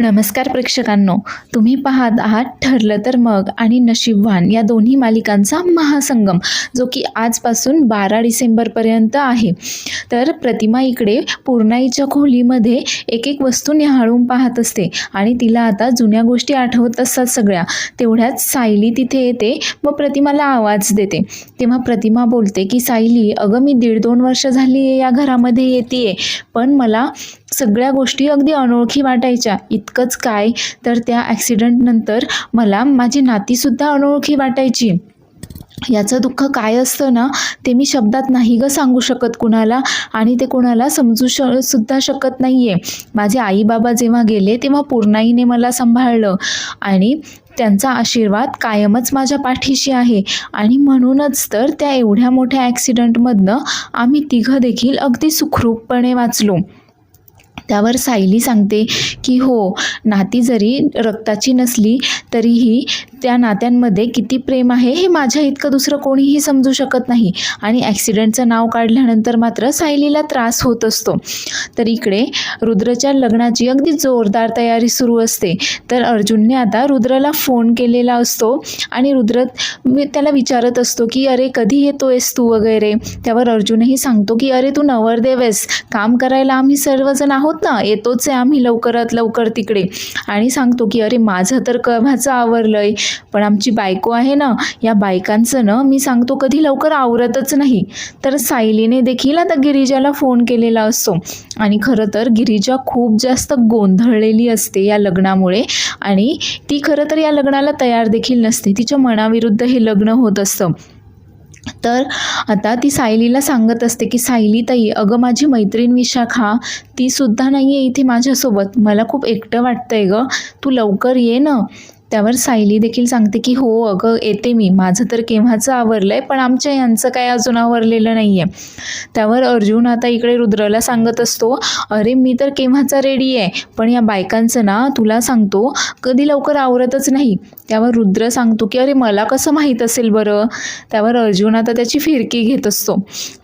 नमस्कार प्रेक्षकांनो, तुम्ही पाहत आहात ठरलं तर मग आणि नशीबवान या दोन्ही मालिकांचा महासंगम, जो की आजपासून 12 डिसेंबरपर्यंत आहे. तर प्रतिमा इकडे पूर्णाईच्या खोलीमध्ये एक एक वस्तू निहाळून पाहत असते आणि तिला आता जुन्या गोष्टी आठवत असतात सगळ्या. तेवढ्यात सायली तिथे येते व प्रतिमाला आवाज देते. तेव्हा प्रतिमा बोलते की सायली, अगं मी 1.5-2 वर्ष झाली या घरामध्ये येते, पण मला सगळ्या गोष्टी अगदी अनोळखी वाटायच्या. इतकंच काय, तर त्या ॲक्सिडेंटनंतर मला माझी नातीसुद्धा अनोळखी वाटायची. याचं दुःख काय असतं ना, ते मी शब्दात नाही ग सांगू शकत कुणाला, आणि ते कोणाला समजू सुद्धा शकत नाही आहे. माझे आई बाबा जेव्हा गेले तेव्हा पूर्णाईने मला सांभाळलं आणि त्यांचा आशीर्वाद कायमच माझ्या पाठीशी आहे. आणि म्हणूनच तर त्या एवढ्या मोठ्या ॲक्सिडेंटमधनं आम्ही तिघं देखील अगदी सुखरूपपणे वाचलो. त्यावर सायली सांगते की हो, नाती जरी रक्ताची नसली तरीही त्या नात्यांमध्ये किती प्रेम आहे हे माझ्या इतकं दुसरं कोणीही समजू शकत नाही. आणि ॲक्सिडेंटचं नाव काढल्यानंतर मात्र सायलीला त्रास होत असतो. तर इकडे रुद्रच्या लग्नाची अगदी जोरदार तयारी सुरू असते. तर अर्जुनने आता रुद्रला फोन केलेला असतो आणि रुद्र त्याला विचारत असतो की अरे कधी येतोयस तू वगैरे. त्यावर अर्जुनही सांगतो की अरे तू नवरदेव आहेस, काम करायला आम्ही सर्वजण आहोत ना, येतोच आहे आम्ही लवकरात लवकर तिकडे. आणि सांगतो की अरे माझं तर केव्हाचं आवरलंय, पण आमची बायको आहे ना, या बायकांचं ना मी सांगतो कधी लवकर आवरतच नाही. तर सायलीने देखील आता गिरिजाला फोन केलेला असतो आणि खरं तर गिरिजा खूप जास्त गोंधळलेली असते या लग्नामुळे आणि ती खरं तर या लग्नाला तयार देखील नसते. तिच्या मनाविरुद्ध हे लग्न होत असतं. तर आता ती सायलीला सांगत असते की सायली ताई, अगं माझी मैत्रीण विशाखा ती सुद्धा नाही आहे इथे माझ्यासोबत, मला खूप एकटं वाटतंय गं, तू लवकर ये ना. त्यावर सायली देखील सांगते की हो अगं येते मी, माझं तर केव्हाचं आवरलं आहे, पण आमच्या यांचं काय अजून आवरलेलं नाही आहे. त्यावर अर्जुन आता इकडे रुद्रला सांगत असतो, अरे मी तर केव्हाचा रेडी आहे, पण या बायकांचं ना तुला सांगतो कधी लवकर आवरतच नाही. त्यावर रुद्र सांगतो की अरे मला कसं माहीत असेल बरं. त्यावर अर्जुन आता त्याची फिरकी घेत असतो.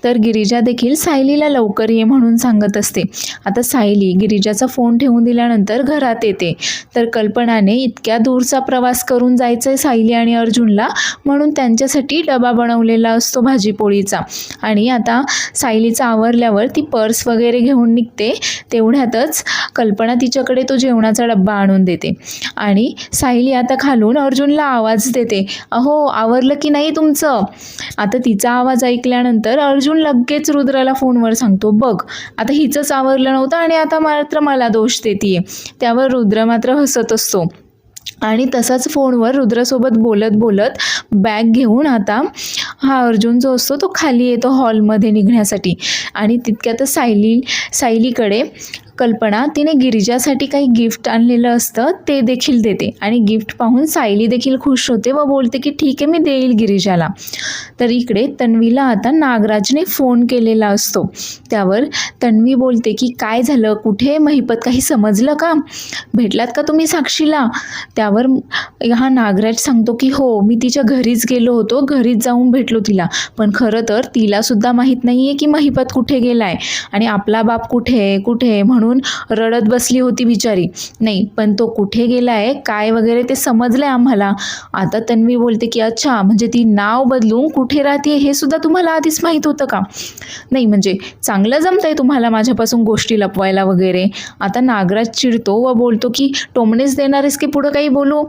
तर गिरिजा देखील सायलीला लवकर ये म्हणून सांगत असते. आता सायली गिरिजाचा फोन ठेवून दिल्यानंतर घरात येते. तर कल्पनाने इतक्या दूरचा प्रवास करून जायचं आहे सायली आणि अर्जुनला, म्हणून त्यांच्यासाठी डबा बनवलेला असतो भाजीपोळीचा. आणि आता सायलीचा आवरल्यावर ती पर्स वगैरे घेऊन निघते. तेवढ्यातच कल्पना तिच्याकडे तो जेवणाचा डब्बा आणून देते आणि सायली आता खालून अर्जुनला आवाज देते, अहो आवरलं की नाही तुमचं. आता तिचा आवाज ऐकल्यानंतर अर्जुन लगेच रुद्राला फोनवर सांगतो, बघ आता हिचंच आवरलं नव्हतं आणि आता मात्र मला दोष देतीये. त्यावर रुद्र मात्र हसत असतो आणि तसाच फोनवर रुद्रासोबत बोलत बोलत बॅग घेऊन आता हा अर्जुन जो असतो तो खाली येतो हॉलमध्ये निघण्यासाठी. आणि तितक्यातच सायलीकडे कल्पना तिने गिरिजासाठी काही गिफ्ट आणलेलं असतं ते देखील देते आणि गिफ्ट पाहून सायली देखील खुश होते व बोलते की ठीक आहे मी देईल गिरिजाला. तर इकडे तन्वीला आता नागराजने फोन केलेला असतो. त्यावर तन्वी बोलते की काय झालं, कुठे महिपत, काही समजलं का, भेटलात का तुम्ही साक्षीला. त्यावर हा नागराज सांगतो की हो मी तिच्या घरीच गेलो होतो, घरीच जाऊन भेटलो तिला, पण खरं तर तिलासुद्धा माहीत नाही आहे की महिपत कुठे गेलाय आणि आपला बाप कुठे म्हणून रडत बसली होती बिचारी. नाही पण तो कुठे गेलाय काय वगैरे ते समजलंय आम्हाला. आता तन्वी बोलते की अच्छा, म्हणजे ती नाव बदलून कुठे राहते हे सुद्धा तुम्हाला आधीच माहीत होतं का. नाही म्हणजे चांगलं जमतंय तुम्हाला माझ्यापासून गोष्टी लपवायला वगैरे. आता नागराज चिडतो व बोलतो की टोमणेच देणारेस की पुढं काही बोलू.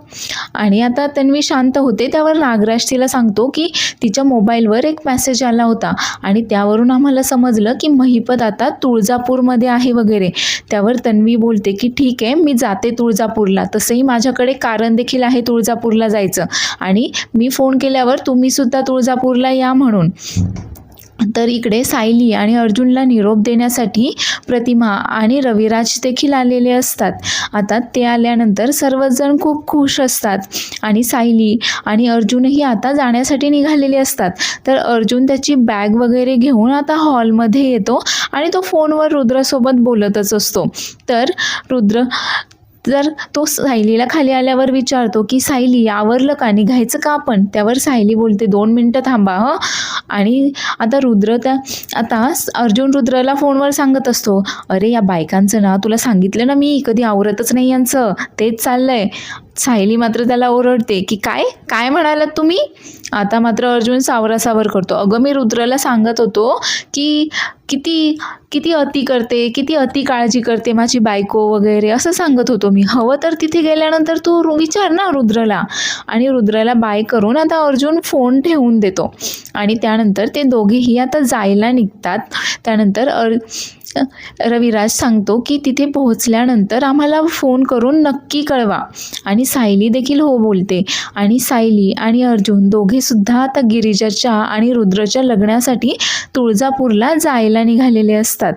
आणि आता तन्वी शांत होते. त्यावर नागराज तिला सांगतो की तिच्या मोबाईलवर एक मेसेज आला होता आणि त्यावरून आम्हाला समजलं की महिपत आता तुळजापूरमध्ये आहे वगैरे. त्यावर तन्वी बोलते की ठीक आहे मी जाते तुळजापूरला, तसंही माझ्याकडे कारण देखील आहे तुळजापूरला जायचं आणि मी फोन केल्यावर तुम्ही सुद्धा तुळजापूरला या म्हणून. तर इकडे सायली आणि अर्जुनला निरोप देण्यासाठी प्रतिमा आणि रविराज देखील आलेले असतात. आता ते आल्यानंतर सर्वजण खूप खुश असतात आणि सायली आणि अर्जुनही आता जाण्यासाठी निघालेले असतात. तर अर्जुन त्याची बॅग वगैरे घेऊन आता हॉलमध्ये येतो आणि तो फोनवर रुद्रासोबत बोलतच असतो. तर रुद्र तर तो सायलीला खाली आल्यावर विचारतो की सायली आवरलं का, निघायचं का आपण? त्यावर सायली बोलते 2 मिनटं थांबा हं. आणि आता आता अर्जुन रुद्रला फोनवर सांगत असतो, अरे या बायकांचं ना, तुला सांगितलं ना मी, कधी आवरतच नाही यांचं, तेच चाललंय. सायली मात्र त्याला ओरडते की काय काय म्हणालात तुम्ही? आता मात्र अर्जुन सावरासावर करतो, अगं मी रुद्रला सांगत होतो की किती किती अति करते, किती अति काळजी करते माझी बायको वगैरे असं सांगत होतो मी. हवं तर तिथे गेल्यानंतर तू विचार ना रुद्रला. आणि रुद्रला बाय करून आता अर्जुन फोन ठेवून देतो आणि त्यानंतर ते दोघेही आता जायला निघतात. त्यानंतर रविराज सांगतो की तिथे पोहोचल्यानंतर आम्हाला फोन करून नक्की कळवा. आणि सायली देखील हो बोलते. आणि सायली आणि अर्जुन दोघेसुद्धा आता गिरिजाच्या आणि रुद्रच्या लग्नासाठी तुळजापूरला जायला निघालेले असतात.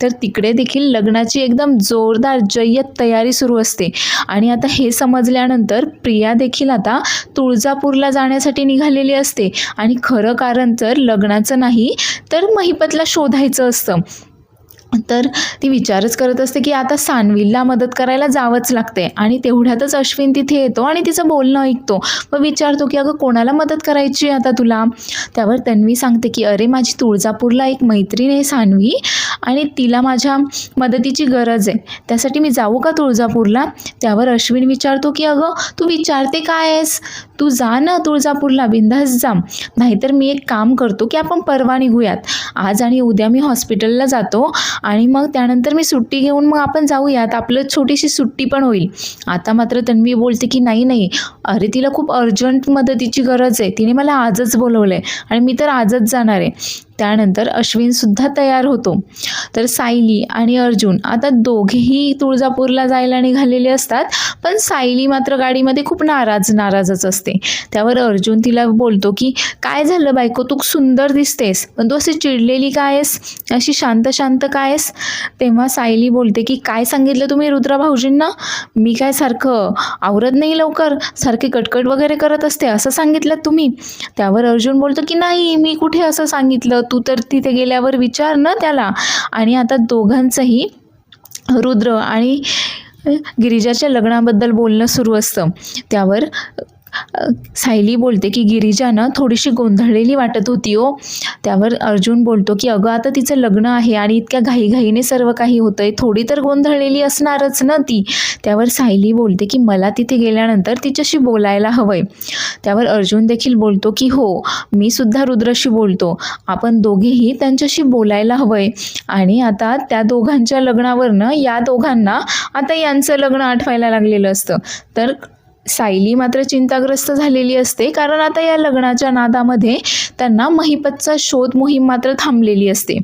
तर तिकडे देखील लग्नाची एकदम जोरदार जय्यत तयारी सुरू असते. आणि आता हे समजल्यानंतर प्रिया देखील आता तुळजापूरला जाण्यासाठी निघालेली असते. आणि खरं कारण तर लग्नाचं नाही तर महिपतला शोधायचं असतं. तर ती विचारच करत असते की आता सानवीला मदत करायला जावंच लागते. आणि तेवढ्यातच अश्विन तिथे येतो आणि तिचं बोलणं ऐकतो व विचारतो की अगं कोणाला मदत करायची आता तुला? त्यावर तन्वी सांगते की अरे माझी तुळजापूरला एक मैत्रीण आहे सानवी आणि तिला माझ्या मदतीची गरज आहे, त्यासाठी मी जाऊ का तुळजापूरला? त्यावर अश्विन विचारतो की अगं तू विचारते काय आहेस, तू जा ना तुळजापूरला, बिंदास जा. नाहीतर मी एक काम करतो की आपण परवा निघूयात, आज आणि उद्या मी हॉस्पिटलला जातो आणि मग त्यानंतर मी सुट्टी घेऊन मग आपण जाऊयात, आपलं छोटीशी सुट्टी पण होईल. आता मात्र तन्वी बोलते की नाही, अरे तिला खूप अर्जंट मदतीची गरज आहे, तिने मला आजच बोलवलं आहे आणि मी तर आजच जाणार आहे. त्यानंतर अश्विनसुद्धा तयार होतो. तर सायली आणि अर्जुन आता दोघेही तुळजापूरला जायला निघालेले असतात. पण सायली मात्र गाडीमध्ये खूप नाराजच असते. त्यावर अर्जुन तिला बोलतो की काय झालं बायको, तू सुंदर दिसतेस, पण तू अशी चिडलेली काय आहेस, अशी शांत काय आहेस? तेव्हा सायली बोलते की काय सांगितलं तुम्ही रुद्रा भाऊजींना? मी काय सारखं आवरत नाही लवकर, सारखे कटकट वगैरे करत असते असं सांगितलं तुम्ही? त्यावर अर्जुन बोलतो की नाही, मी कुठे असं सांगितलं, तू तर तिथे गेल्यावर विचार ना त्याला. आणि आता दोघांचंही रुद्र आणि गिरिजाच्या लग्नाबद्दल बोलणं सुरू असतं. त्यावर सायली बोलते की गिरिजा ना थोडीशी गोंधळलेली वाटत होती हो. त्यावर अर्जुन बोलतो की अगं आता तिचं लग्न आहे आणि इतक्या घाईघाईने सर्व काही होतंय, थोडी तर गोंधळलेली असणारच ना ती. त्यावर सायली बोलते की मला तिथे गेल्यानंतर तिच्याशी बोलायला हवंय. त्यावर अर्जुन देखील बोलतो की हो, मी सुद्धा रुद्रशी बोलतो, आपण दोघेही त्यांच्याशी बोलायला हवंय. आणि आता त्या दोघांच्या लग्नावरनं या दोघांना आता यांचं लग्न आठवायला लागलेलं असतं. तर सायली मात्र चिंताग्रस्त झालेली असते, कारण आता या लग्नाच्या नादामध्ये त्यांना महिपतचा शोध मोहीम मात्र थांबलेली असते.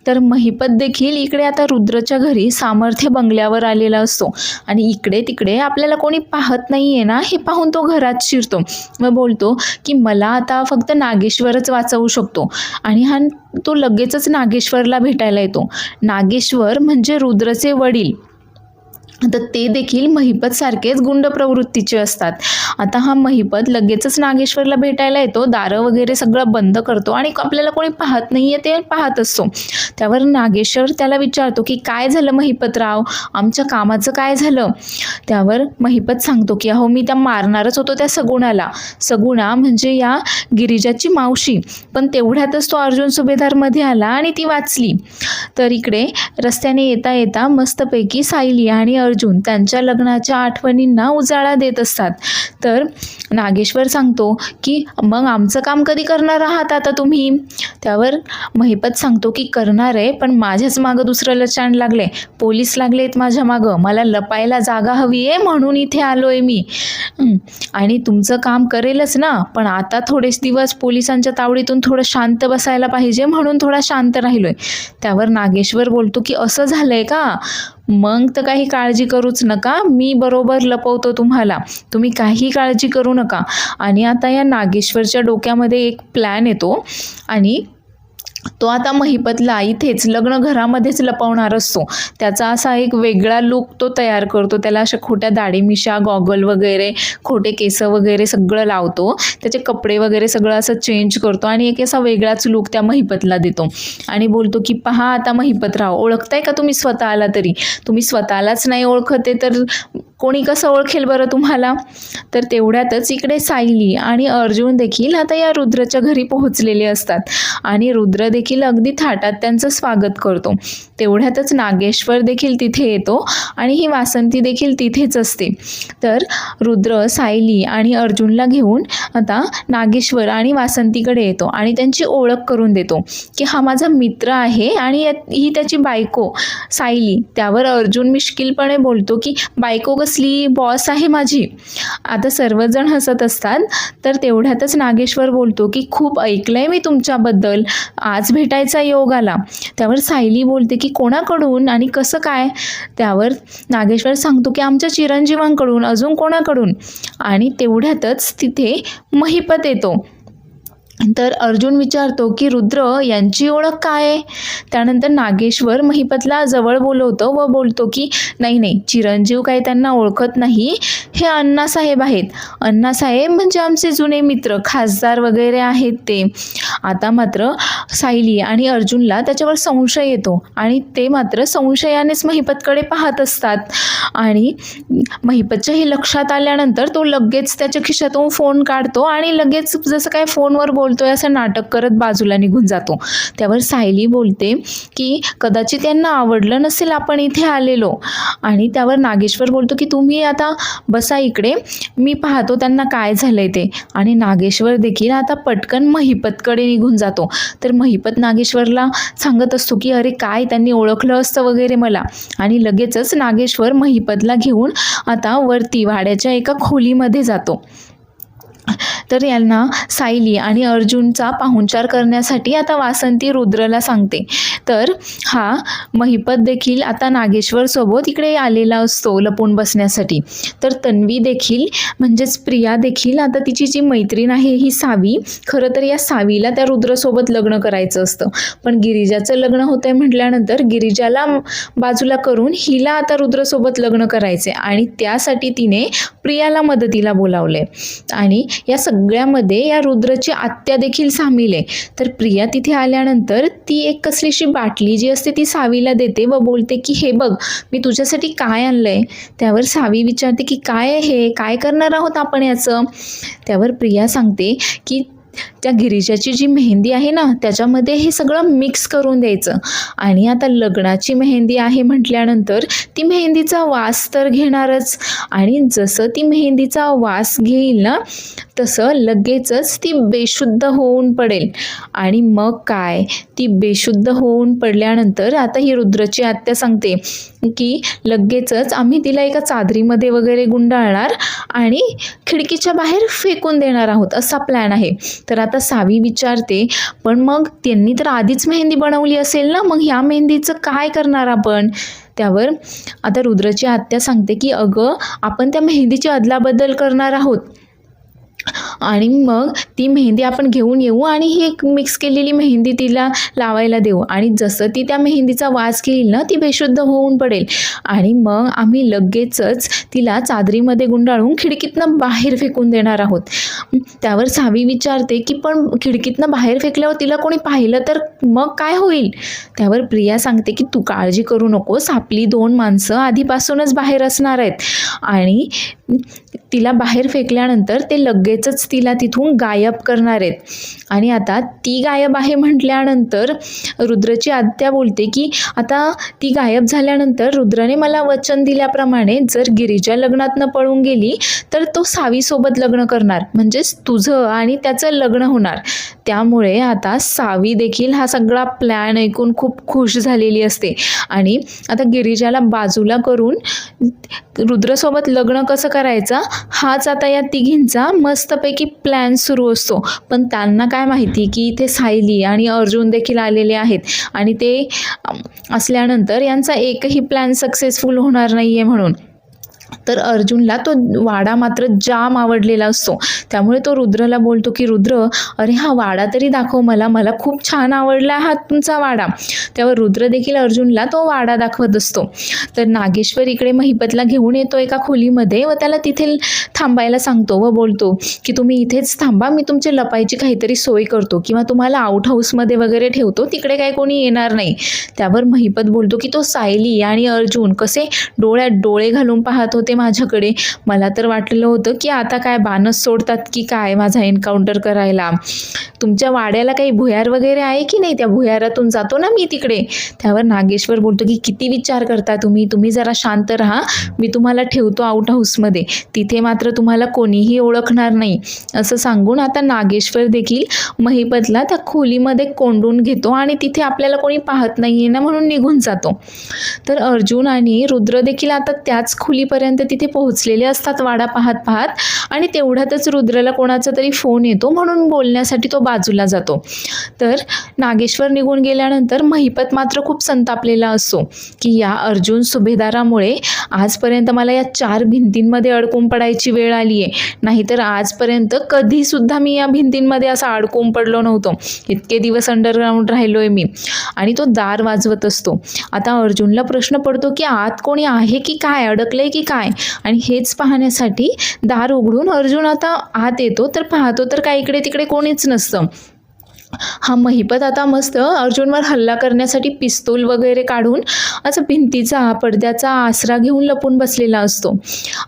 तर महिपत देखील इकडे आता रुद्रच्या घरी सामर्थ्य बंगल्यावर आलेला असतो आणि इकडे तिकडे आपल्याला कोणी पाहत नाही आहे ना हे पाहून तो घरात शिरतो व बोलतो की मला आता फक्त नागेश्वरच वाचवू शकतो. आणि तो लगेचच नागेश्वरला भेटायला येतो. नागेश्वर म्हणजे रुद्रचे वडील. तर ते देखील महिपत सारखेच गुंड प्रवृत्तीचे असतात. आता हा महिपत लगेचच नागेश्वरला भेटायला येतो, दारं वगैरे सगळं बंद करतो आणि आपल्याला कोणी पाहत नाही आहे ते पाहत असतो. त्यावर नागेश्वर त्याला विचारतो की काय झालं महिपतराव, आमच्या कामाचं काय झालं? त्यावर महिपत सांगतो की अहो मी त्या मारणारच होतो त्या सगुणाला. सगुणा म्हणजे या गिरिजाची मावशी. पण तेवढ्यातच तो अर्जुन सुभेदार मध्ये आला आणि ती वाचली. तर इकडे रस्त्याने येता येता मस्तपैकी सायली आणि अर्जुन त्यांच्या लग्नाच्या आठवणींना उजाळा देत असतात. तर नागेश्वर सांगतो की मग आमचं काम कधी करणार आहात आता तुम्ही? त्यावर महिपत सांगतो की करणार आहे, पण माझ्याच मागं दुसरं लचाण लागले, पोलीस लागलेत माझ्या मागं, मला लपायला जागा हवी आहे म्हणून इथे आलोय मी. आणि तुमचं काम करेलच ना, पण आता थोडेच दिवस पोलिसांच्या तावडीतून थोडं शांत बसायला पाहिजे म्हणून थोडा शांत राहिलोय. त्यावर नागेश्वर बोलतो की असं झालंय का? मग तर काही काळजी करूच नका, मी बरोबर लपवतो तुम्हाला, तुम्ही काही काळजी करू नका. आणि आता या नागेश्वरच्या डोक्यामध्ये एक प्लॅन येतो आणि तो आता महिपतला इथेच लग्न घरामध्येच लपवणार असतो. त्याचा असा एक वेगळा लूक तो तयार करतो. त्याला अशा खोट्या दाढी-मिशा, गॉगल वगैरे, खोटे केस वगैरे सगळं लावतो. त्याचे कपडे वगैरे सगळं असं चेंज करतो आणि एक असा वेगळाच लूक त्या महिपतला देतो आणि बोलतो की पहा आता महिपतराव, ओळखताय का तुम्ही स्वतःला तरी? तुम्ही स्वतःलाच नाही ओळखते तर कोणी कसं ओळखेल बरं तुम्हाला? तर तेवढ्यातच इकडे सायली आणि अर्जुन देखील आता या रुद्रच्या घरी पोहोचलेले असतात आणि रुद्र देखील अगदी थाटात त्यांचं स्वागत करतो. तेवढ्यातच नागेश्वर देखील तिथे येतो आणि ही वासंती देखील तिथेच असते. तर रुद्र सायली आणि अर्जुनला घेऊन आता नागेश्वर आणि वासंतीकडे येतो आणि त्यांची ओळख करून देतो की हा माझा मित्र आहे आणि ही त्याची बायको सायली. त्यावर अर्जुन मिश्किलपणे बोलतो की बायको कसली, बॉस आहे माझी. आता सर्वजण हसत असतात. तर तेवढ्यातच नागेश्वर बोलतो की खूप ऐकलंय मी तुमच्याबद्दल, आज भेटायचा योग आला. त्यावर सायली बोलते की कोणाकडून आणि कसं काय? त्यावर नागेश्वर सांगतो की आमच्या चिरंजीवांकडून, अजून कोणाकडून? आणि तेवढ्यातच तिथे महिपत येतो. तर अर्जुन विचारतो की रुद्र यांची ओळख काय आहे? त्यानंतर नागेश्वर महिपतला जवळ बोलवतो व बोलतो की नाही, चिरंजीव काही त्यांना ओळखत नाही, हे अण्णासाहेब आहेत. अण्णासाहेब म्हणजे आमचे जुने मित्र, खासदार वगैरे आहेत ते. आता मात्र सायली आणि अर्जुनला त्याच्यावर संशय येतो आणि ते मात्र संशयानेच महिपतकडे पाहत असतात आणि महिपतच्या हे लक्षात आल्यानंतर तो लगेच त्याच्या खिशातून फोन काढतो आणि लगेच जसं काय फोनवर बोलतोय असं नाटक करत बाजूला निघून जातो. त्यावर सायली बोलते की कदाचित यांना आवडलं नसेल आपण इथे आलेलो. आणि त्यावर नागेश्वर बोलतो की तुम्ही आता बसा इकडे, मी पाहतो त्यांना काय झालंय ते. आणि नागेश्वर देखील आता पटकन महिपतकडे निघून जातो. तर महिपत नागेश्वरला सांगत असतो की अरे काय, त्यांनी ओळखलं असतं वगैरे मला. आणि लगेचच नागेश्वर महिपतला घेऊन आता वरती वाड्याच्या एका खोलीमध्ये जातो. तर यांना सायली आणि अर्जुनचा पाहुणचार करण्यासाठी आता वासंती रुद्रला सांगते. तर हा महिपत देखील आता नागेश्वर सोबत इकडे आलेला असतो लपून बसण्यासाठी. तर तन्वी देखील म्हणजेच प्रिया देखील आता तिची जी मैत्रीण आहे ही सावी, खरं तर या सावीला त्या रुद्रसोबत लग्न करायचं असतं, पण गिरिजाचं लग्न होतंय म्हटल्यानंतर गिरिजाला बाजूला करून हिला आता रुद्रसोबत लग्न करायचे आणि त्यासाठी तिने प्रियाला मदतीला बोलावले. आणि या सगळ्यामध्ये या रुद्रची आत्या देखील सामील आहे. तर प्रिया तिथे आल्यानंतर ती एक कसलीशी बाटली जी असते ती सावीला देते व बोलते की हे बघ, मी तुझ्यासाठी काय आणलंय. त्यावर सावी विचारते की काय आहे हे, काय करणार आहोत आपण याचं? त्यावर प्रिया सांगते की त्या गिरिजाची जी मेहंदी आहे ना त्याच्यामध्ये हे सगळं मिक्स करून द्यायचं. आणि आता लग्नाची मेहंदी आहे म्हटल्यानंतर ती मेहंदीचा वास तर घेणारच. आणि जसं ती मेहंदीचा वास घेईल ना तसं लगेचच ती बेशुद्ध होऊन पडेल. आणि मग काय, ती बेशुद्ध होऊन पडल्यानंतर आता ही रुद्रची आत्या सांगते की लगेचच आम्ही तिला एका चादरीमध्ये वगैरे गुंडाळणार आणि खिडकीच्या बाहेर फेकून देणार आहोत, असा प्लॅन आहे. तर आता सावी विचारते पण मग त्यांनी तर आधीच मेहंदी बनवली असेल ना, मग ह्या मेहंदीचं काय करणार आपण? त्यावर आता रुद्रची आत्या सांगते की अगं, आपण त्या मेहंदीची अदलाबदल करणार आहोत आणि मग ती मेहंदी आपण घेऊन येऊ आणि ही एक मिक्स केलेली मेहंदी तिला लावायला देऊ. आणि जसं ती त्या मेहंदीचा वास घेईल ना ती बेशुद्ध होऊन पडेल आणि मग आम्ही लगेचच तिला चादरीमध्ये गुंडाळून खिडकीतनं बाहेर फेकून देणार आहोत. त्यावर सावी विचारते की पण खिडकीतनं बाहेर फेकल्यावर तिला कोणी पाहिलं तर मग काय होईल? त्यावर प्रिया सांगते की तू काळजी करू नकोस, आपली 2 माणसं आधीपासूनच बाहेर असणार आहेत आणि तिला बाहेर फेकल्यानंतर ते लगेचच तिला तिथून गायब करणार आहेत. आणि आता ती गायब आहे म्हटल्यानंतर रुद्रची आत्या बोलते की आता ती गायब झाल्यानंतर रुद्रने मला वचन दिल्याप्रमाणे जर गिरिजा लग्नातनं पळून गेली तर तो सावीसोबत लग्न करणार, म्हणजेच तुझं आणि त्याचं लग्न होणार. त्यामुळे आता सावी देखील हा सगळा प्लॅन ऐकून खूप खुश झालेली असते आणि आता गिरिजाला बाजूला करून रुद्रसोबत लग्न कसं करायचं हाच आता या तिघींचा मस्तपैकी प्लॅन सुरू असतो. पण त्यांना काय माहिती की इथे सायली आणि अर्जुन देखील आलेले आहेत आणि ते असल्यानंतर यांचा एकही प्लॅन सक्सेसफुल होणार नाही आहे म्हणून. तर अर्जुनला तो वाडा मात्र जाम आवडलेला असतो. त्यामुळे तो रुद्रला बोलतो की रुद्र, अरे हा वाडा तरी दाखव मला, मला खूप छान आवडला हा तुमचा वाडा. त्यावर रुद्र देखील अर्जुनला तो वाडा दाखवत असतो. तर नागेश्वर इकडे महिपतला घेऊन येतो एका खोलीमध्ये व त्याला तिथे थांबायला सांगतो व बोलतो की तुम्ही इथेच थांबा, मी तुमची लपायची काहीतरी सोय करतो किंवा तुम्हाला आउट हाऊसमध्ये वगैरे ठेवतो, तिकडे काय कोणी येणार नाही. त्यावर महिपत बोलतो की तो सायली आणि अर्जुन कसे डोळ्यात डोळे घालून पाहत होते माझ्याकडे. मला तर वाटलेलं होतं की आता काय बाणच सोडतात की काय माझा एन्काउंटर करायला. तुमच्या वाड्याला काही भुयार वगैरे आहे की नाही, त्या भुयारातून जातो ना मी तिकडे. त्यावर नागेश्वर बोलतो की किती विचार करता तुम्ही जरा शांत राहा, मी तुम्हाला ठेवतो आउट हाऊसमध्ये, तिथे मात्र तुम्हाला कोणीही ओळखणार नाही. असं सांगून आता नागेश्वर देखील महिपतला त्या खोलीमध्ये कोंडून घेतो आणि तिथे आपल्याला कोणी पाहत नाहीये ना म्हणून निघून जातो. तर अर्जुन आणि रुद्र देखील आता त्याच खोलीपर्यंत तिथे पोहोचलेले असतात वाडा पाहत पाहत, आणि तेवढ्यातच रुद्रला कोणाचा तरी फोन येतो म्हणून बोलण्यासाठी तो बाजूला जातो. तर नागेश्वर निघून गेल्यानंतर महिपत मात्र खूप संतापलेला असतो की या अर्जुन सुभेदारामुळे आजपर्यंत मला या 4 भिंतींमध्ये अडकून पडायची वेळ आली आहे, नाहीतर आजपर्यंत कधीसुद्धा मी या भिंतींमध्ये असा अडकून पडलो नव्हतो. इतके दिवस अंडरग्राऊंड राहिलोय मी. आणि तो दार वाजवत असतो. आता अर्जुनला प्रश्न पडतो की आत कोणी आहे की काय, अडकलंय की काय, आणि हेच पाहण्यासाठी दार उघडून अर्जुन आता आत येतो. तर पाहतो तर काय इकडे तिकडे कोणीच नसतं. हा महिपत आता मस्त अर्जुनवर हल्ला करण्यासाठी पिस्तूल वगैरे काढून असं भिंतीचा पडद्याचा आसरा घेऊन लपून बसलेला असतो.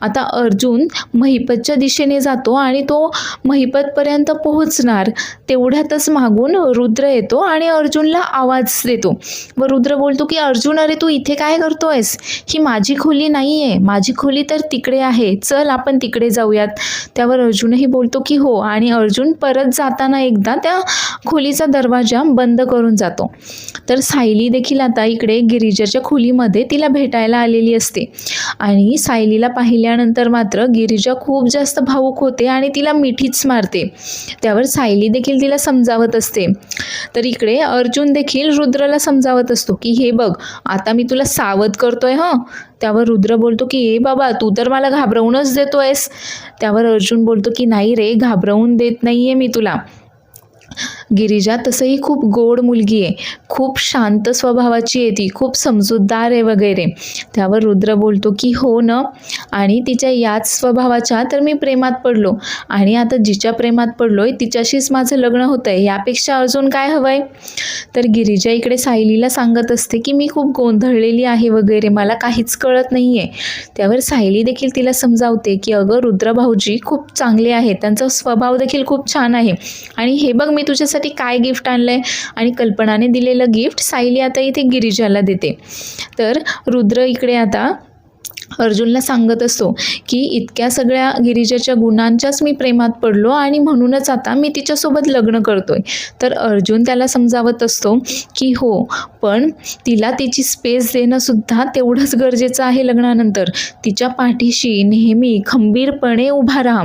आता अर्जुन महिपतच्या दिशेने जातो आणि तो महिपतपर्यंत पोहोचणार तेवढ्यातच मागून रुद्र येतो आणि अर्जुनला आवाज देतो व रुद्र बोलतो की अर्जुन, अरे तू इथे काय करतोयस, ही माझी खोली नाही आहे, माझी खोली तर तिकडे आहे, चल आपण तिकडे जाऊयात. त्यावर अर्जुनही बोलतो की हो, आणि अर्जुन परत जाताना एकदा त्या खोलीचा दरवाजा बंद करून जातो. तर सायली देखील आता इकडे गिरिजाच्या खोलीमध्ये तिला भेटायला आलेली असते आणि सायलीला पाहिल्यानंतर मात्र गिरिजा खूप जास्त भावूक होते आणि तिला मिठीच मारते. त्यावर सायली देखील तिला समजावत असते. तर इकडे अर्जुन देखील रुद्रला समजावत असतो की हे बघ, आता मी तुला सावध करतोय हं. त्यावर रुद्र बोलतो की ए बाबा, तू तर मला घाबरवूनच देतोयस. त्यावर अर्जुन बोलतो की नाही रे, घाबरवून देत नाहीये मी तुला. गिरिजा तसंही खूप गोड मुलगी आहे, खूप शांत स्वभावाची आहे, ती खूप समजूतदार आहे वगैरे. त्यावर रुद्र बोलतो की हो न, आणि तिच्या याच स्वभावाच्या तर मी प्रेमात पडलो, आणि आता जिच्या प्रेमात पडलोय तिच्याशीच माझं लग्न होतंय, यापेक्षा अजून काय हवंय. तर गिरिजा इकडे सायलीला सांगत असते की मी खूप गोंधळलेली आहे वगैरे, मला काहीच कळत नाही आहे. त्यावर सायली देखील तिला समजावते की अगं रुद्र भाऊजी खूप चांगले आहेत, त्यांचा स्वभाव देखील खूप छान आहे, आणि हे बघ मी तुझ्यासाठी काय गिफ्ट आणलंय. आणि कल्पनाने दिलेलं गिफ्ट सायली आता इथे गिरिजाला देते. तर रुद्र इकडे आता अर्जुनला सांगत असतो की इतक्या सगळ्या गिरिजाच्या गुणांच्याच मी प्रेमात पडलो आणि म्हणूनच आता मी तिच्यासोबत लग्न करतोय. तर अर्जुन त्याला समजावत असतो की हो, पण तिला तिची स्पेस देणं सुद्धा तेवढंच गरजेचं आहे लग्नानंतर. तिच्या पाठीशी नेहमी खंबीरपणे उभा राहा.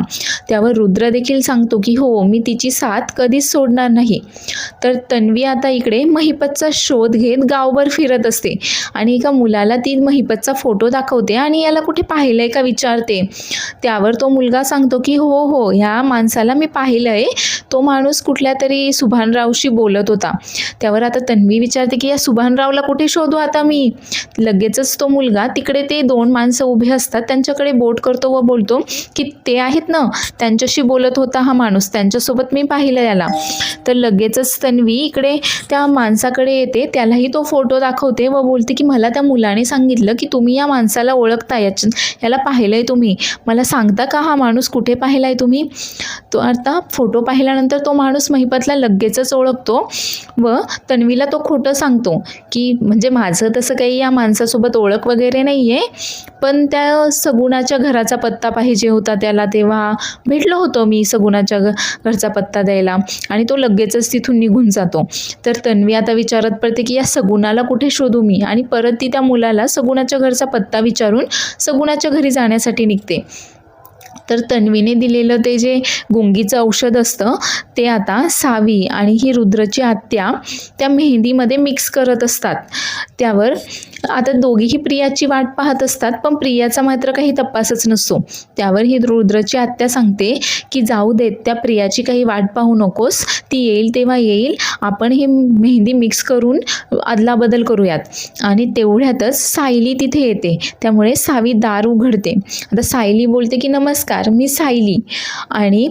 त्यावर रुद्र देखील सांगतो की हो, मी तिची साथ कधीच सोडणार नाही. तर तन्वी आता इकडे महिपतचा शोध घेत गावभर फिरत असते आणि एका मुलाला ती महिपतचा फोटो दाखवते आणि याला कुठे पाहिलंय का विचारते. त्यावर तो मुलगा सांगतो की हो हो, ह्या माणसाला मी पाहिलंय, तो माणूस कुठल्या तरी सुभानरावशी बोलत होता. त्यावर आता तन्वी विचारते की या सुभानरावला कुठे शोधू आता मी. लगेचच तो मुलगा तिकडे ते 2 माणसं उभे असतात त्यांच्याकडे बोट करतो व बोलतो की ते आहेत ना, त्यांच्याशी बोलत होता हा माणूस, त्यांच्यासोबत मी पाहिलं याला. तर लगेचच तन्वी इकडे त्या माणसाकडे येते, त्यालाही तो फोटो दाखवते व बोलते की मला त्या मुलाने सांगितलं की तुम्ही या माणसाला ओळखता, याला पाहिलंय तुम्ही, मला सांगता का हा माणूस कुठे पाहिलाय तुम्ही. तो आता फोटो पाहिल्यानंतर तो माणूस महिपतला लगेचच ओळखतो व तन्वीला तो खोटं सांगतो की म्हणजे माझं तसं काही या माणसासोबत ओळख वगैरे नाही आहे, पण त्या सगुणाच्या घराचा पत्ता पाहिजे होता त्याला, तेव्हा भेटलो होतो मी सगुणाच्या घरचा पत्ता द्यायला, आणि तो लगेचच तिथून निघून जातो. तर तन्वी आता विचारत पडते की या सगुणाला कुठे शोधू मी, आणि परत ती त्या मुलाला सगुणाच्या घरचा पत्ता विचारून सगुणाच्या घरी जाण्यासाठी निघते. तर तन्वीने दिलेलं ते जे गुंगीचं औषध असतं ते आता सावी आणि ही रुद्रची आत्या त्या मेहंदीमध्ये मिक्स करत असतात. त्यावर आता दोघेही प्रियाची वाट पाहत असतात, पण प्रियाचा मात्र काही तपासच नसतो. त्यावर ही रुद्रची आत्या सांगते की जाऊ देत, त्या प्रियाची काही वाट पाहू नकोस, ती येईल तेव्हा येईल, आपण ही मेहंदी मिक्स करून अदलाबदल करूयात. आणि तेवढ्यातच सायली तिथे येते, त्यामुळे सावी दार उघडते. आता सायली बोलते की नमस्कार, मी सायली. आणि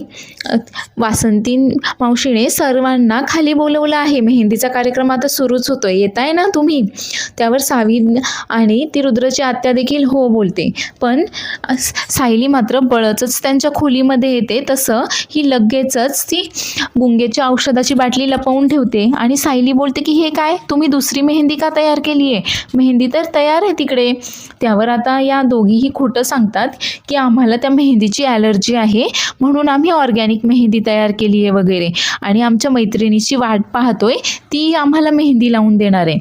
वासंती मावशीने सर्वांना खाली बोलवलं आहे, मेहंदीचा कार्यक्रम आता सुरूच होतोय, येत आहे ना तुम्ही. त्यावर सावी आणि ती रुद्रची आत्या देखील हो बोलते, पण सायली मात्र बळचच त्यांच्या खोलीमध्ये येते. तसं ही लगेचच ती गुंगेच्या औषधाची बाटली लपवून ठेवते आणि सायली बोलते की हे काय, तुम्ही दुसरी मेहंदी का तयार केली आहे, मेहंदी तर तयार आहे तिकडे. त्यावर आता या दोघीही खोटं सांगतात की आम्हाला त्या मेहंदीची ॲलर्जी आहे, म्हणून आम्ही ऑर्गॅनिक मेहंदी तयार केली आहे वगैरे, आणि आमच्या मैत्रिणीची वाट पाहतोय, ती आम्हाला मेहंदी लावून देणार आहे.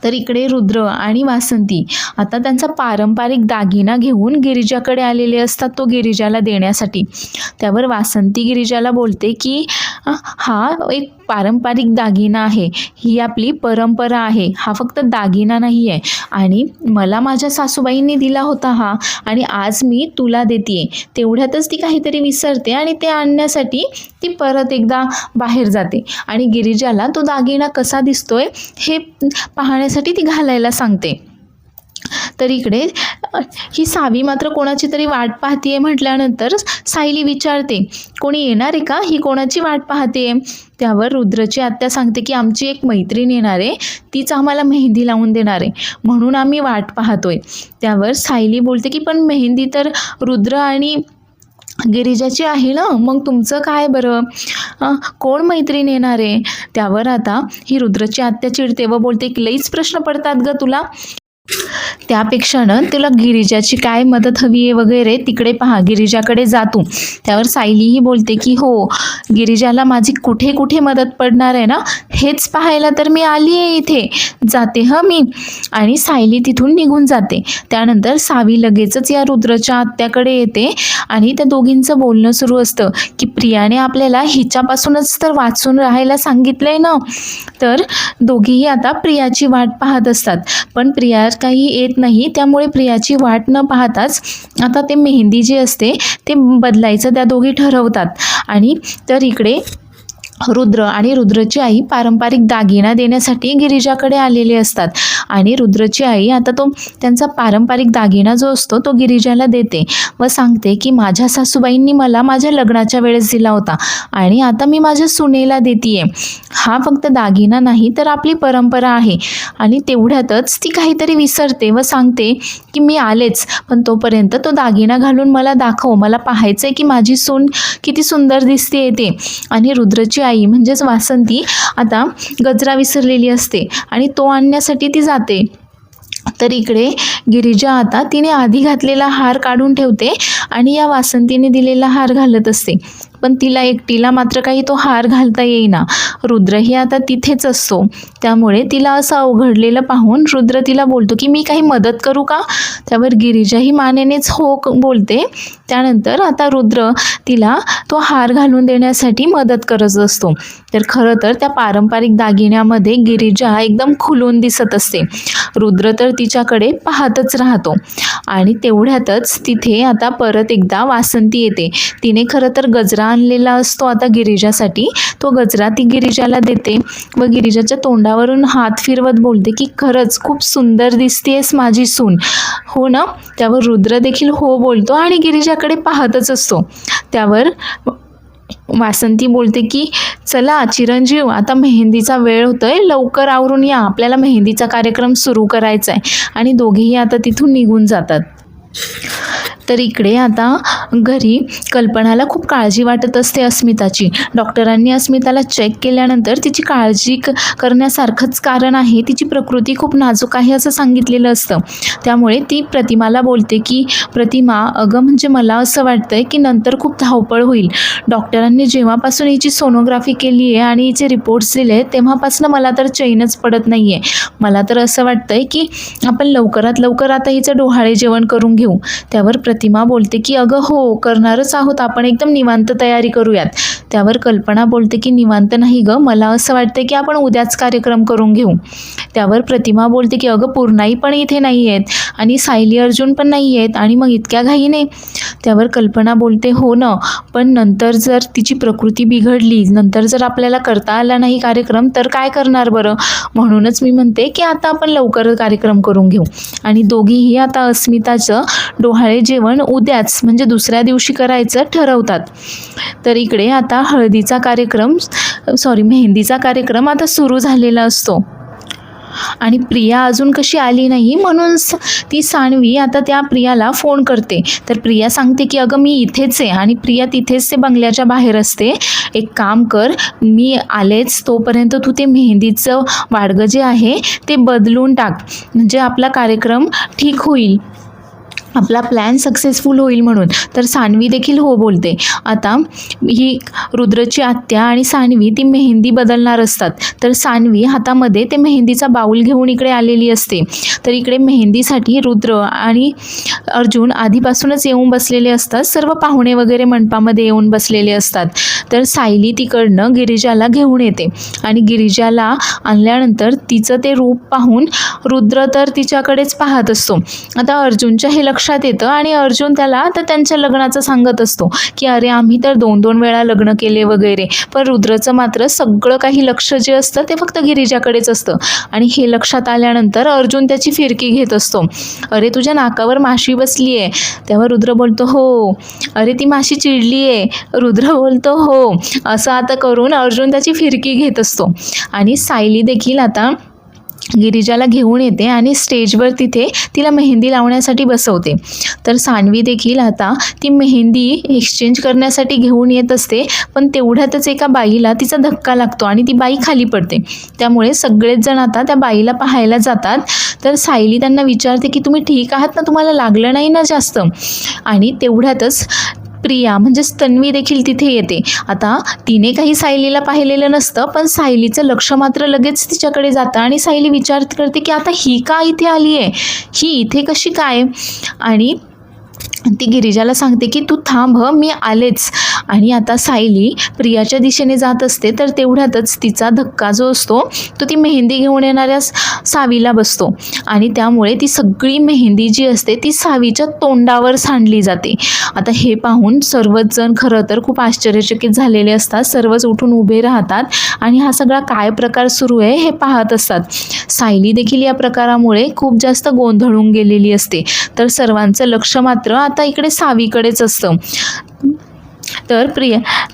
तर इकडे रुद्र आणि वासंती आता त्यांचा पारंपरिक दागिना घेऊन गिरिजाकडे आलेले असतात, तो गिरिजाला देण्यासाठी. त्यावर वासंती गिरिजाला बोलते की हा एक पारंपरिक दागिना आहे, ही आपली परंपरा आहे, हा फक्त दागिना नाही आहे, आणि मला माझ्या सासूबाईंनी दिला होता हा, आणि आज मी तुला देते. तेवढ्यातच ती काहीतरी विसरते आणि ते आणण्यासाठी ती परत एकदा बाहेर जाते आणि गिरिजाला तो दागिना कसा दिसतोय हे पाहण्यासाठी ती घालायला सांगते. तर इकडे ही सावी मात्र कोणाची तरी वाट पाहतीये म्हटल्यानंतर सायली विचारते कोणी येणार आहे का, ही कोणाची वाट पाहते. त्यावर रुद्रची आत्या सांगते की आमची एक मैत्रीण येणार आहे, तीच आम्हाला मेहंदी लावून देणार आहे, म्हणून आम्ही वाट पाहतोय. त्यावर सायली बोलते की पण मेहंदी तर रुद्र आणि गिरिजाची आहे ना, मग तुमचं काय बरं, कोण मैत्रीण येणार आहे. त्यावर आता ही रुद्रची आत्या चिडते व बोलते की लईच प्रश्न पडतात ग तुला, त्यापेक्षा ना तुला गिरिजाची काय मदत हवी आहे वगैरे तिकडे पहा, गिरिजाकडे जातो. त्यावर सायलीही बोलते की हो, गिरिजाला माझी कुठे कुठे मदत पडणार आहे ना, हेच पाहायला तर मी आली आहे इथे, जाते मी. आणि सायली तिथून निघून जाते. त्यानंतर सावी लगेचच या रुद्रच्या आत्याकडे येते आणि त्या दोघींचं बोलणं सुरू असतं की प्रियाने आपल्याला हिच्यापासूनच तर वाचून राहायला सांगितलंय ना. तर दोघीही आता प्रियाची वाट पाहत असतात, पण प्रिया काही येत नाही. त्यामुळे प्रियाची वाट न पाहताच आता ते मेहंदी जी असते ते बदलायचं त्या दोघी ठरवतात. आणि तर इकडे रुद्र आणि रुद्रची आई पारंपरिक दागिना देण्यासाठी गिरिजाकडे आलेले असतात आणि रुद्रची आई आता तो त्यांचा पारंपरिक दागिना जो असतो तो गिरिजाला देते व सांगते की माझ्या सासूबाईंनी मला माझ्या लग्नाच्या वेळेस दिला होता आणि आता मी माझ्या सुनेला देतीये. हा फक्त दागिना नाही तर आपली परंपरा आहे. आणि तेवढ्यातच ती काहीतरी विसरते व सांगते की मी आलेच, पण तोपर्यंत तो दागिना घालून मला दाखव, मला पाहायचं आहे की माझी सून किती सुंदर दिसते ते. आणि रुद्रची आई म्हणजेच वासंती आता गजरा विसरलेली असते आणि तो आणण्यासाठी ती जाते. तर इकडे गिरिजा आता तिने आधी घातलेला हार काढून ठेवते आणि या वासंतीने दिलेला हार घालत असते, पण तिला एकटीला मात्र काही तो हार घालता येईना. रुद्रही आता तिथेच असतो, त्यामुळे तिला असं अवघडलेलं पाहून रुद्र तिला बोलतो की मी काही मदत करू का. त्यावर गिरिजाही मानेनेच हो बोलते. त्यानंतर आता रुद्र तिला तो हार घालून देण्यासाठी मदत करत असतो. तर खरं तर त्या पारंपरिक दागिन्यामध्ये गिरिजा एकदम खुलून दिसत असते. रुद्र तर तिच्याकडे पाहतच राहतो. आणि तेवढ्यातच तिथे आता परत एकदा वासंती येते. तिने खरं तर गजरा आणलेला असतो आता गिरिजासाठी, तो गजरा ती गिरिजाला देते व गिरिजाच्या तोंडावरून हात फिरवत बोलते की खरंच खूप सुंदर दिसतेस माझी सून, हो ना. त्यावर रुद्र देखील हो बोलतो आणि गिरिजाकडे पाहतच असतो. त्यावर वासंती बोलते की चला चिरंजीव, आता मेहंदीचा वेळ होतोय, लवकर आवरून या, आपल्याला मेहंदीचा कार्यक्रम सुरू करायचा आहे. आणि दोघेही आता तिथून निघून जातात. तर इकडे आता घरी कल्पनाला खूप काळजी वाटत असते अस्मिताची. डॉक्टरांनी अस्मिताला चेक केल्यानंतर तिची काळजी करण्यासारखंच कारण आहे, तिची प्रकृती खूप नाजूक आहे असं सांगितलेलं असतं. त्यामुळे ती प्रतिमाला बोलते की प्रतिमा, अगं म्हणजे मला असं वाटतंय की नंतर खूप धावपळ होईल. डॉक्टरांनी जेव्हापासून हिची सोनोग्राफी केली आहे आणि हिचे रिपोर्ट्स दिले तेव्हापासून मला तर चैनच पडत नाही आहे. मला तर असं वाटतंय की आपण लवकरात लवकर आता हिचं डोहाळे जेवण करून घेऊ. त्यावर प्रतिमा बोलते की अगं हो करणारच आहोत आपण, एकदम निवांत तयारी करूयात. त्यावर कल्पना बोलते की निवांत नाही गं, मला असं वाटतं की आपण उद्याच कार्यक्रम करून घेऊ. त्यावर प्रतिमा बोलते की अगं पूर्णाई पण इथे नाही आहेत आणि सायली अर्जुन पण नाही आहेत आणि मग इतक्या घाईने. त्यावर कल्पना बोलते हो ना, पण नंतर जर तिची प्रकृती बिघडली, नंतर जर आपल्याला करता आला नाही कार्यक्रम तर काय करणार बरं. म्हणूनच मी म्हणते की आता आपण लवकर कार्यक्रम करून घेऊ. आणि दोघीही आता अस्मिताचं डोहाळे जेवण उद्याच म्हणजे दुसऱ्या दिवशी करायचं ठरवतात. तर इकडे आता मेहंदीचा कार्यक्रम आता सुरू झालेला असतो आणि प्रिया अजून कशी आली नाही म्हणून ती सानवी आता त्या प्रियाला फोन करते. तर प्रिया सांगते की अगं मी इथेच आहे आणि प्रिया तिथेच ते बंगल्याच्या बाहेर असते. एक काम कर, मी आलेच तोपर्यंत तू ते मेहंदीचं वाडगं जे आहे ते बदलून टाक, म्हणजे आपला कार्यक्रम ठीक होईल, आपला प्लॅन सक्सेसफुल होईल म्हणून. तर सानवी देखील हो बोलते. आता ही रुद्रची आत्या आणि सानवी ती मेहंदी बदलणार असतात. तर सानवी हातामध्ये ते मेहंदीचा बाऊल घेऊन इकडे आलेली असते. तर इकडे मेहंदीसाठी रुद्र आणि अर्जुन आधीपासूनच येऊन बसलेले असतात. सर्व पाहुणे वगैरे मंडपामध्ये येऊन बसलेले असतात. तर सायली तिकडनं गिरिजाला घेऊन येते आणि गिरिजाला आणल्यानंतर तिचं ते रूप पाहून रुद्र तर तिच्याकडेच पाहत असतो. आता अर्जुनच्या हे लक्षात येतं आणि अर्जुन त्याला तर त्यांच्या लग्नाचं सांगत असतो की अरे आम्ही तर 2-2 वेळा लग्न केले वगैरे, पण रुद्रचं मात्र सगळं काही लक्ष जे असतं ते फक्त गिरिजाकडेच असतं. आणि हे लक्षात आल्यानंतर अर्जुन त्याची फिरकी घेत असतो. अरे तुझ्या नाकावर माशी बसली आहे. तेव्हा रुद्र बोलतो हो. अरे ती माशी चिडली आहे. रुद्र बोलतो हो. असं आता करून अर्जुन त्याची फिरकी घेत असतो. आणि सायली देखील आता गिरिजाला घेऊन येते आणि स्टेजवर तिथे तिला मेहंदी लावण्यासाठी बसवते. तर सानवी देखील आता ती मेहंदी एक्सचेंज करण्यासाठी घेऊन येत असते, पण तेवढ्यातच एका बाईला तिचा धक्का लागतो आणि ती बाई खाली पडते. त्यामुळे सगळेच जण आता त्या बाईला पाहायला जातात. तर सायली त्यांना विचारते की तुम्ही ठीक आहात ना, तुम्हाला लागलं नाही ना जास्त. आणि तेवढ्यातच प्रिया म्हणजेच तन्वी देखील तिथे येते. आता तिने काही सायलीला पाहिलेलं नसतं, पण सायलीचं लक्ष मात्र लगेच तिच्याकडे जातं आणि सायली विचार करते की आता ही का इथे आली आहे, ही इथे कशी काय. आणि ती गिरिजाला सांगते की तू थांब मी आलेच. आणि आता सायली प्रियाच्या दिशेने जात असते. तर तेवढ्यातच तिचा धक्का जो असतो तो ती मेहंदी घेऊन येणाऱ्या सावीला बसतो आणि त्यामुळे ती सगळी मेहंदी जी असते ती सावीच्या तोंडावर सांडली जाते. आता हे पाहून सर्वच जण खरं तर खूप आश्चर्यचकित झालेले असतात. सर्वच उठून उभे राहतात आणि हा सगळा काय प्रकार सुरू आहे हे पाहत असतात. सायली देखील या प्रकारामुळे खूप जास्त गोंधळून गेलेली असते. तर सर्वांचं लक्ष मात्र आता इकडे सावीकडेच असतं.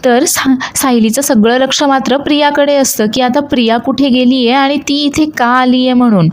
तर सायलीचं सगळं लक्ष मात्र प्रियाकडे असतं की आता प्रिया कुठे गेली आहे आणि ती इथे का आली आहे म्हणून.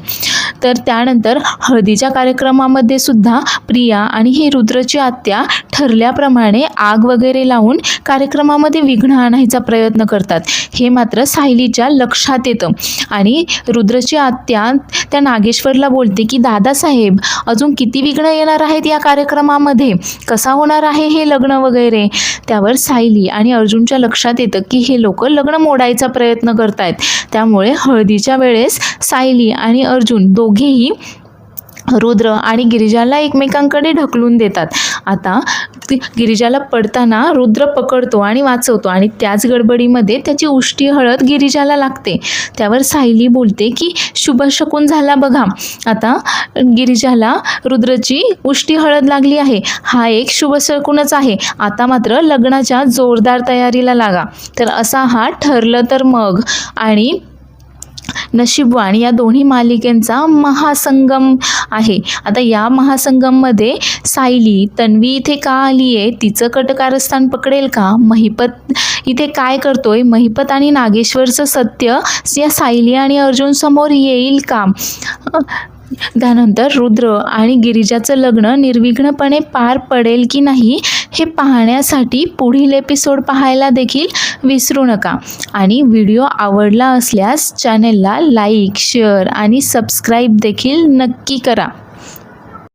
तर त्यानंतर हळदीच्या कार्यक्रमामध्ये सुद्धा प्रिया आणि ही रुद्रची आत्या ठरल्याप्रमाणे आग वगैरे लावून कार्यक्रमामध्ये विघ्न आणायचा प्रयत्न करतात. हे मात्र सायलीच्या लक्षात येतं आणि रुद्रची आत्या त्या नागेश्वरला बोलते की दादासाहेब अजून किती विघ्न येणार आहेत या कार्यक्रमामध्ये, कसा होणार आहे हे लग्न वगैरे. त्यावर सायली आणि अर्जुनच्या लक्षात येतं की हे लोक लग्न मोडायचा प्रयत्न करतायत. त्यामुळे हळदीच्या वेळेस सायली आणि अर्जुन दोघेही रुद्र आणि गिरिजाला एकमेकांकडे ढकलून देतात. आता गिरिजाला पडताना रुद्र पकडतो आणि वाचवतो आणि त्याच गडबडीमध्ये त्याची उष्टी हळद गिरिजाला लागते. त्यावर सायली बोलते की शुभशकुन झाला बघा, आता गिरिजाला रुद्रची उष्टी हळद लागली आहे, हा एक शुभशकुनच आहे. आता मात्र लग्नाच्या जोरदार तयारीला लागा. तर असा हा ठरलं तर मग आणि नशीबवान या दोन्ही मालिकेंचा महासंगम आहे. आता या महासंगममध्ये सायली तन्वी इथे का आली आहे, तिचं कटकारस्थान पकडेल का, महिपत इथे काय करतोय, महिपत आणि नागेश्वरचं सत्य या सायली आणि अर्जुन समोर येईल का. त्यानंतर रुद्र आणि गिरिजाचं लग्न निर्विघ्नपणे पार पडेल की नाही हे पाहण्यासाठी पुढील एपिसोड पाहायला देखील विसरू नका. आणि व्हिडिओ आवडला असल्यास चॅनेलला लाईक, शेअर आणि सबस्क्राईब देखील नक्की करा.